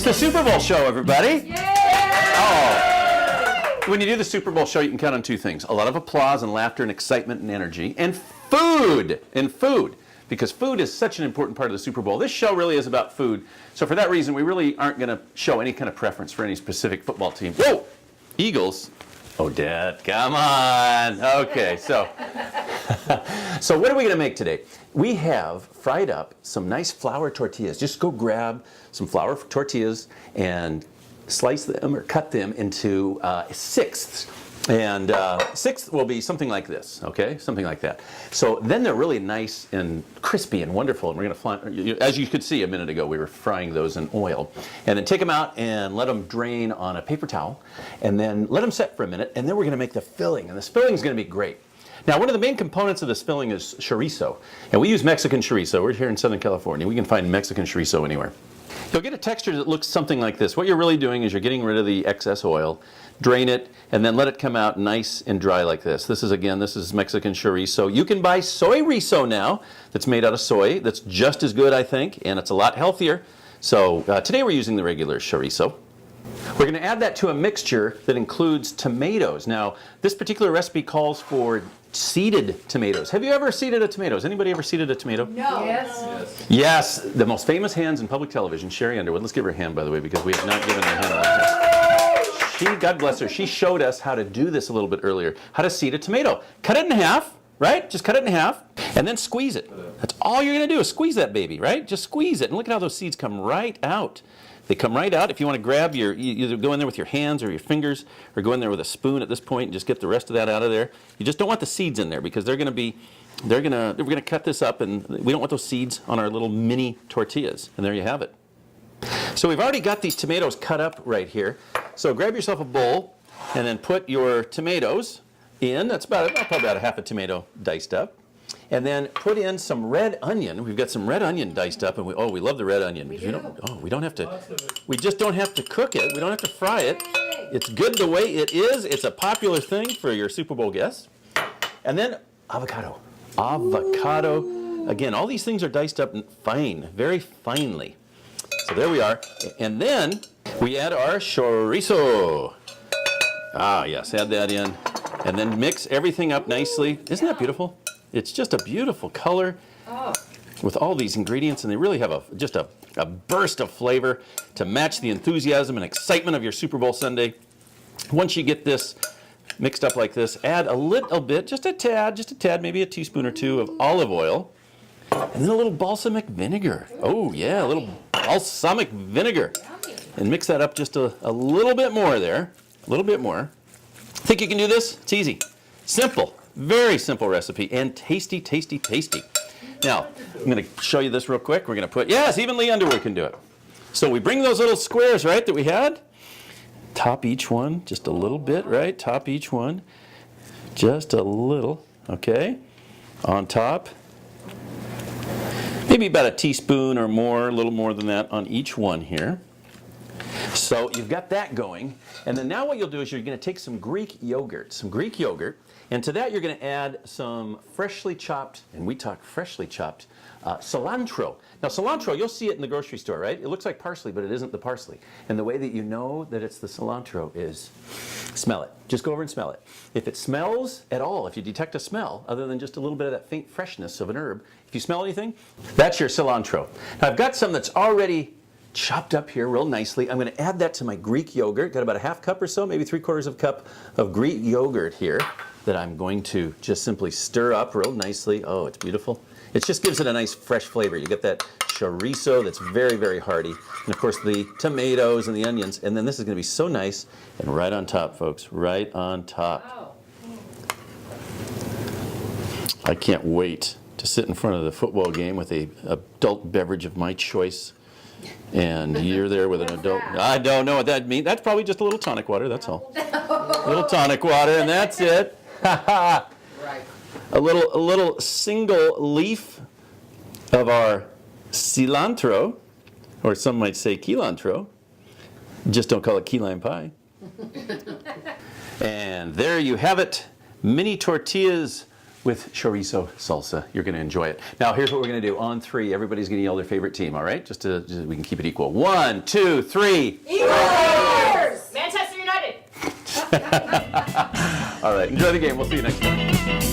the Super Bowl show, everybody. Yay! Oh. When you do the Super Bowl show, you can count on two things. A lot of applause and laughter and excitement and energy. And food. And food. Because food is such an important part of the Super Bowl. This show really is about food. So for that reason, we really aren't going to show any kind of preference for any specific football team. Whoa! Eagles. Odette, come on. Okay, so what are we going to make today? We have fried up some nice flour tortillas. Just go grab some flour tortillas and slice them or cut them into sixths. And sixth will be something like this, okay? Something like that. So then they're really nice and crispy and wonderful. And we're going to, as you could see a minute ago, we were frying those in oil. And then take them out and let them drain on a paper towel. And then let them set for a minute. And then we're going to make the filling. And this filling is going to be great. Now, one of the main components of this filling is chorizo. And we use Mexican chorizo. We're here in Southern California. We can find Mexican chorizo anywhere. You'll get a texture that looks something like this. What you're really doing is you're getting rid of the excess oil, drain it, and then let it come out nice and dry like this. This is Mexican chorizo. You can buy soy rizo now that's made out of soy. That's just as good, I think, and it's a lot healthier. So today we're using the regular chorizo. We're going to add that to a mixture that includes tomatoes. Now, this particular recipe calls for seeded tomatoes. Have you ever seeded a tomato? Has anybody ever seeded a tomato? No. Yes. Yes, the most famous hands in public television, Sherry Underwood. Let's give her a hand, by the way, because we have not given her a hand a long time. God bless her, she showed us how to do this a little bit earlier, how to seed a tomato. Cut it in half, right? Just cut it in half, and then squeeze it. That's all you're going to do is squeeze that baby, right? Just squeeze it, and look at how those seeds come right out. They come right out. If you want to grab you either go in there with your hands or your fingers, or go in there with a spoon at this point and just get the rest of that out of there. You just don't want the seeds in there because we're going to cut this up, and we don't want those seeds on our little mini tortillas. And there you have it. So we've already got these tomatoes cut up right here. So grab yourself a bowl and then put your tomatoes in. That's probably about a half a tomato diced up. And then put in some red onion. We've got some red onion diced up, and we love the red onion. We don't have to. We just don't have to cook it. We don't have to fry it. It's good the way it is. It's a popular thing for your Super Bowl guests. And then avocado. Avocado. Again, all these things are diced up fine, very finely. So there we are. And then we add our chorizo. Ah, yes, add that in. And then mix everything up nicely. Isn't that beautiful? It's just a beautiful color with all these ingredients, and they really have just a burst of flavor to match the enthusiasm and excitement of your Super Bowl Sunday. Once you get this mixed up like this, add a little bit, just a tad, maybe a teaspoon or two of olive oil, and then a little balsamic vinegar. Oh yeah, a little balsamic vinegar. And mix that up just a little bit more there, a little bit more. Think you can do this? It's easy. Simple. Very simple recipe and tasty, tasty, tasty. Now, I'm going to show you this real quick. We're going to put, yes, even Lee Underwood can do it. So we bring those little squares, right, that we had. Top each one just a little bit, right? Top each one just a little, okay? On top. Maybe about a teaspoon or more, a little more than that on each one here. So you've got that going. And then now what you'll do is you're going to take some Greek yogurt, and to that you're going to add some freshly chopped, and we talk freshly chopped, cilantro. Now cilantro, you'll see it in the grocery store, right? It looks like parsley, but it isn't the parsley. And the way that you know that it's the cilantro is smell it. Just go over and smell it. If it smells at all, if you detect a smell, other than just a little bit of that faint freshness of an herb, if you smell anything, that's your cilantro. Now I've got some that's already chopped up here real nicely. I'm going to add that to my Greek yogurt. Got about a half cup or so, maybe 3/4 of a cup of Greek yogurt here that I'm going to just simply stir up real nicely. Oh, it's beautiful. It just gives it a nice fresh flavor. You get that chorizo that's very, very hearty. And of course the tomatoes and the onions. And then this is going to be so nice and right on top, folks. Right on top. I can't wait to sit in front of the football game with an adult beverage of my choice. And you're there with an adult. I don't know what that means. That's probably just a little tonic water, that's all. A little tonic water, and that's it. Right. A little single leaf of our cilantro, or some might say cilantro. Just don't call it key lime pie. And there you have it. Mini tortillas with chorizo salsa. You're going to enjoy it. Now, here's what we're going to do. On 3, everybody's going to yell their favorite team, all right? Just we can keep it equal. 1, 2, 3. Eagles! Manchester United! All right, enjoy the game. We'll see you next time.